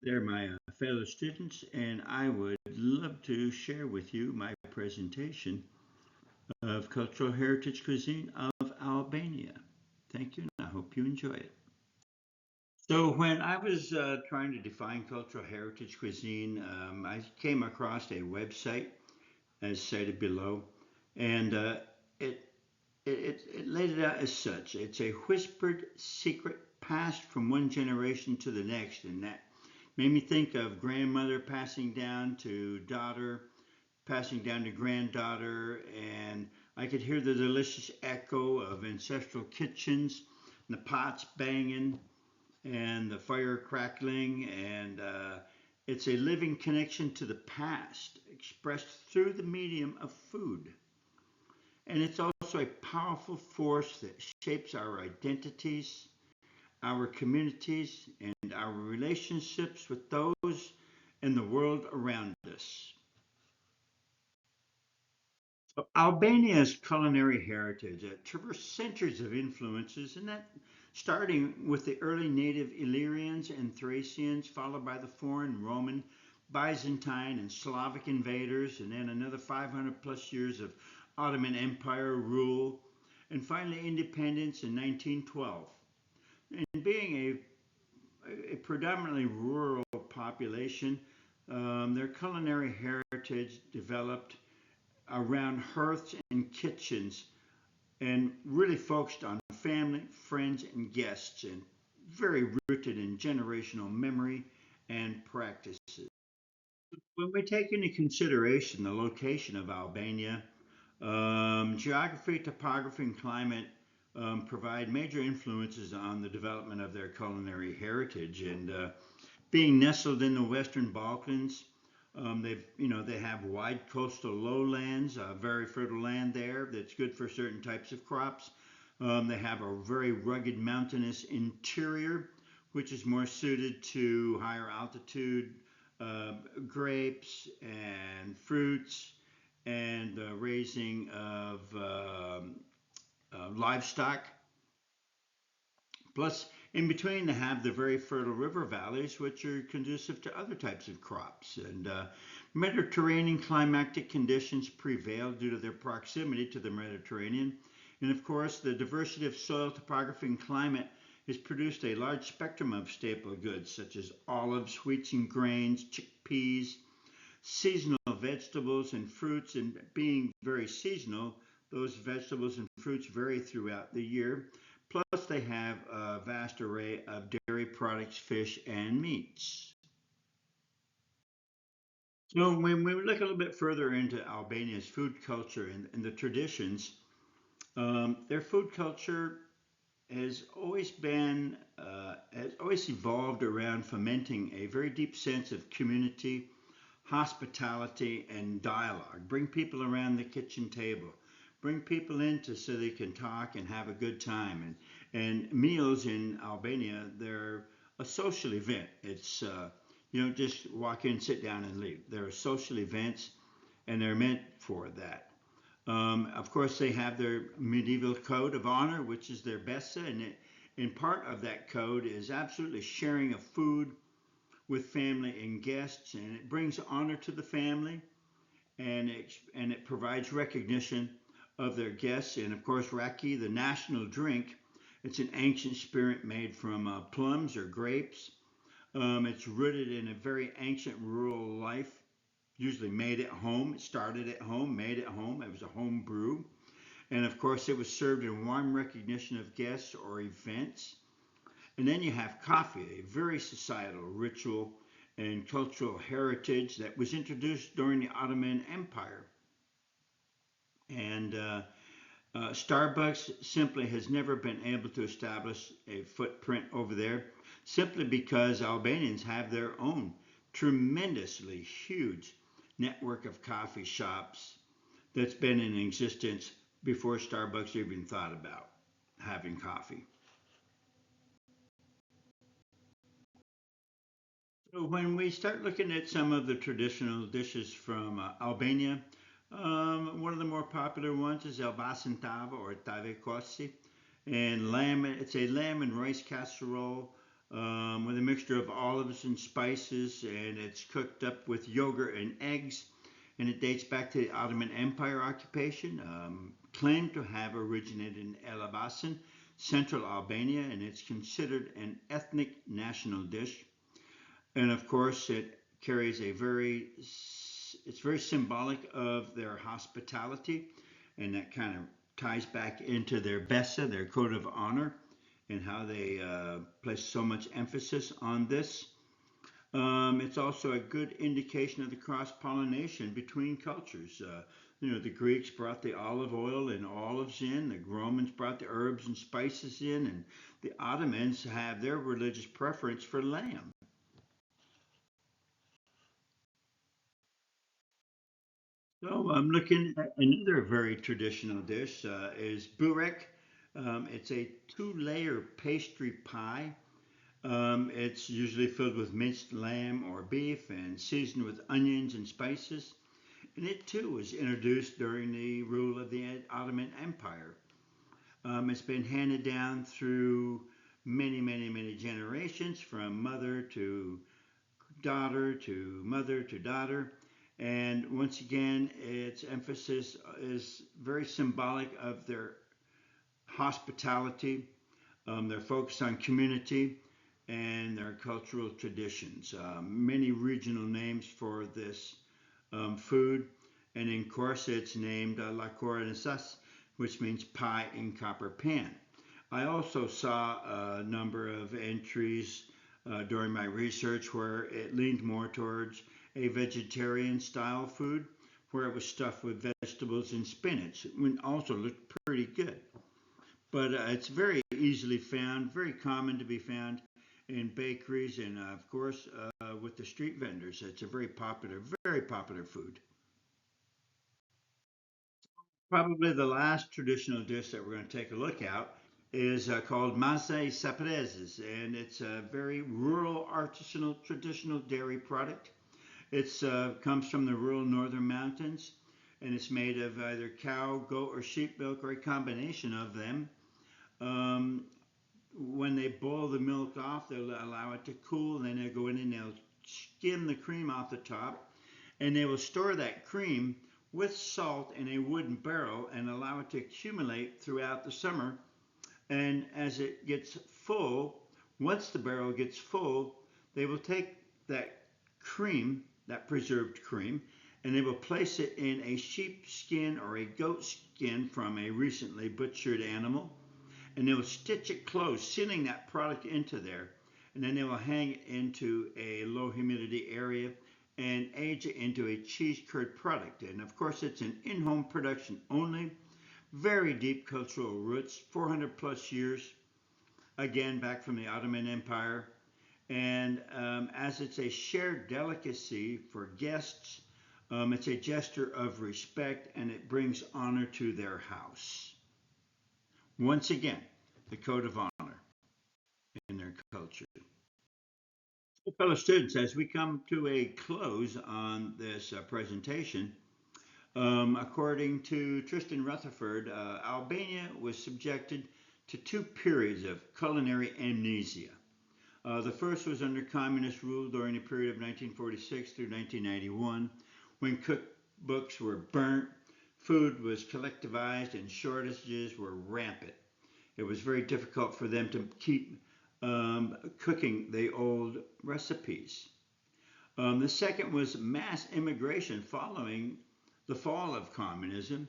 They're my fellow students, and I would love to share with you my presentation of cultural heritage cuisine of Albania. Thank you, and I hope you enjoy it. So, when I was trying to define cultural heritage cuisine, I came across a website, as cited below, and it, it laid it out as such. It's a whispered secret passed from one generation to the next, and that made me think of grandmother passing down to daughter, passing down to granddaughter, and I could hear the delicious echo of ancestral kitchens, and the pots banging, and the fire crackling, and it's a living connection to the past expressed through the medium of food. And it's also a powerful force that shapes our identities, our communities, and our relationships with those in the world around us. So Albania's culinary heritage traversed centuries of influences, and that starting with the early native Illyrians and Thracians, followed by the foreign Roman, Byzantine, and Slavic invaders, and then another 500 plus years of Ottoman Empire rule, and finally independence in 1912. And being a predominantly rural population, their culinary heritage developed around hearths and kitchens and really focused on family, friends, and guests, and very rooted in generational memory and practices. When we take into consideration the location of Albania, geography, topography, and climate provide major influences on the development of their culinary heritage. And being nestled in the Western Balkans, they have wide coastal lowlands, very fertile land there that's good for certain types of crops. They have a very rugged mountainous interior, which is more suited to higher altitude uh, grapes and fruits and the raising of livestock. Plus, in between, they have the very fertile river valleys, which are conducive to other types of crops. And Mediterranean climatic conditions prevail due to their proximity to the Mediterranean. And of course, the diversity of soil, topography, and climate has produced a large spectrum of staple goods such as olives, wheats and grains, chickpeas, seasonal vegetables and fruits. And being very seasonal, those vegetables and fruits vary throughout the year. Plus, they have a vast array of dairy products, fish, and meats. So, when we look a little bit further into Albania's food culture and the traditions, their food culture has always evolved around fomenting a very deep sense of community, hospitality, and dialogue. Bring people around the kitchen table. Bring people in so they can talk and have a good time. And meals in Albania, they're a social event. It's you don't just walk in, sit down, and leave. They're social events, and they're meant for that. Of course, they have their medieval code of honor, which is their besa, and part of that code is absolutely sharing of food with family and guests, and it brings honor to the family, and it provides recognition of their guests. And of course, raki, the national drink, it's an ancient spirit made from plums or grapes. It's rooted in a very ancient rural life, usually made at home. It started at home, made at home. It was a home brew. And of course, it was served in warm recognition of guests or events. And then you have coffee, a very societal ritual and cultural heritage that was introduced during the Ottoman Empire. And Starbucks simply has never been able to establish a footprint over there simply because Albanians have their own tremendously huge network of coffee shops that's been in existence before Starbucks even thought about having coffee. So when we start looking at some of the traditional dishes from Albania, one of the more popular ones is elbasan tava or tave kosi, and lamb. It's a lamb and rice casserole. with a mixture of olives and spices, and it's cooked up with yogurt and eggs. And it dates back to the Ottoman Empire occupation, claimed to have originated in Elbasan, central Albania, and it's considered an ethnic national dish. And of course, it carries a it's very symbolic of their hospitality, and that kind of ties back into their Bessa, their code of honor, and how they place so much emphasis on this. It's also a good indication of the cross pollination between cultures. The Greeks brought the olive oil and olives in, the Romans brought the herbs and spices in, and the Ottomans have their religious preference for lamb. So I'm looking at another very traditional dish is burek. It's a two-layer pastry pie. It's usually filled with minced lamb or beef and seasoned with onions and spices. And it too was introduced during the rule of the Ottoman Empire. It's been handed down through many, many, many generations from mother to daughter to mother to daughter. And once again, its emphasis is very symbolic of their hospitality, their focus on community, and their cultural traditions. Many regional names for this food, and in course, it's named La Cornisas, which means pie in copper pan. I also saw a number of entries during my research where it leaned more towards a vegetarian style food, where it was stuffed with vegetables and spinach. It also looked pretty good. But it's very easily found, very common to be found in bakeries and, of course, with the street vendors. It's a very popular food. Probably the last traditional dish that we're going to take a look at is called masa saprezes, and it's a very rural, artisanal, traditional dairy product. It comes from the rural northern mountains, and it's made of either cow, goat, or sheep milk, or a combination of them. Um, when they boil the milk off, they'll allow it to cool, and then they'll go in and they'll skim the cream off the top, and they will store that cream with salt in a wooden barrel and allow it to accumulate throughout the summer. And as it gets full, once the barrel gets full, they will take that cream, that preserved cream, and they will place it in a sheep skin or a goat skin from a recently butchered animal, and they will stitch it closed, sealing that product into there. And then they will hang it into a low humidity area and age it into a cheese curd product. And of course, it's an in-home production only. Very deep cultural roots, 400 plus years, again back from the Ottoman Empire. And as it's a shared delicacy for guests, it's a gesture of respect and it brings honor to their house. Once again, the code of honor in their culture. So, fellow students, as we come to a close on this presentation, according to Tristan Rutherford, Albania was subjected to two periods of culinary amnesia. The first was under communist rule during the period of 1946 through 1991, when cookbooks were burnt, food was collectivized, and shortages were rampant. It was very difficult for them to keep cooking the old recipes. The second was mass immigration following the fall of communism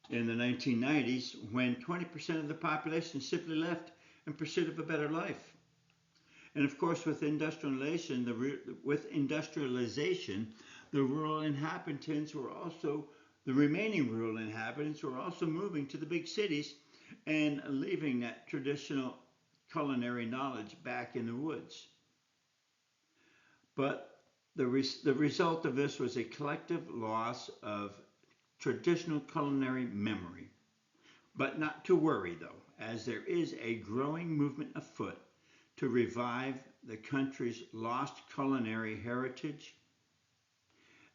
in the 1990s, when 20% of the population simply left in pursuit of a better life. And of course, with industrialization, the rural inhabitants were also the remaining rural inhabitants were also moving to the big cities and leaving that traditional culinary knowledge back in the woods. But the result of this was a collective loss of traditional culinary memory. But not to worry though, as there is a growing movement afoot to revive the country's lost culinary heritage.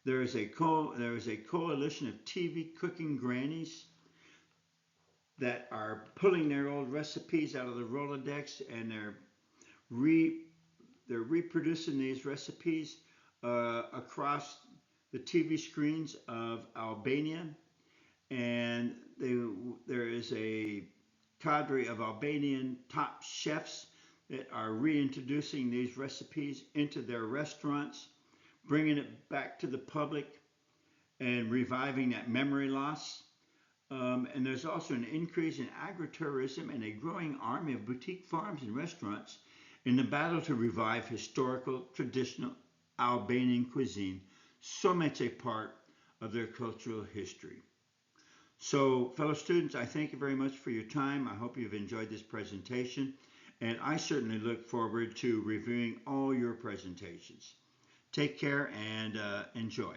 There is a coalition of TV cooking grannies that are pulling their old recipes out of the Rolodex, and they're re they're reproducing these recipes across the TV screens of Albania, and there is a cadre of Albanian top chefs that are reintroducing these recipes into their restaurants, bringing it back to the public and reviving that memory loss. And there's also an increase in agritourism and a growing army of boutique farms and restaurants in the battle to revive historical, traditional Albanian cuisine, so much a part of their cultural history. So, fellow students, I thank you very much for your time. I hope you've enjoyed this presentation, and I certainly look forward to reviewing all your presentations. Take care and enjoy.